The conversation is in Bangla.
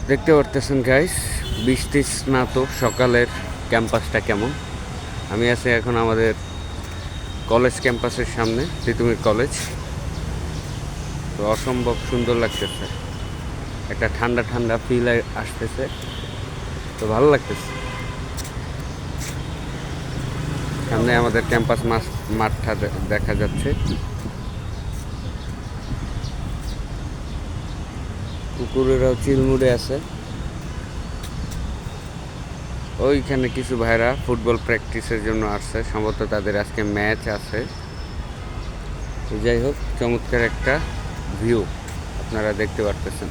দেখতে পারতেছেন গাইস, বৃষ্টি স্নাত সকালের ক্যাম্পাসটা কেমন। আমি আছি এখন আমাদের কলেজ ক্যাম্পাসের সামনে, তিতুমির কলেজ। তো অসম্ভব সুন্দর লাগতেছে, একটা ঠান্ডা ঠান্ডা ফিল আসতেছে, তো ভালো লাগতেছে। সামনে আমাদের ক্যাম্পাস মাঠটা দেখা যাচ্ছে। কুকুরেরাও চিলমুড়ে আছে। ওইখানে কিছু ভাইরা ফুটবল প্র্যাকটিসের জন্য আসছে, সম্ভবত তাদের আজকে ম্যাচ আছে। যাই হোক, চমৎকার একটা ভিউ আপনারা দেখতে পারতেছেন।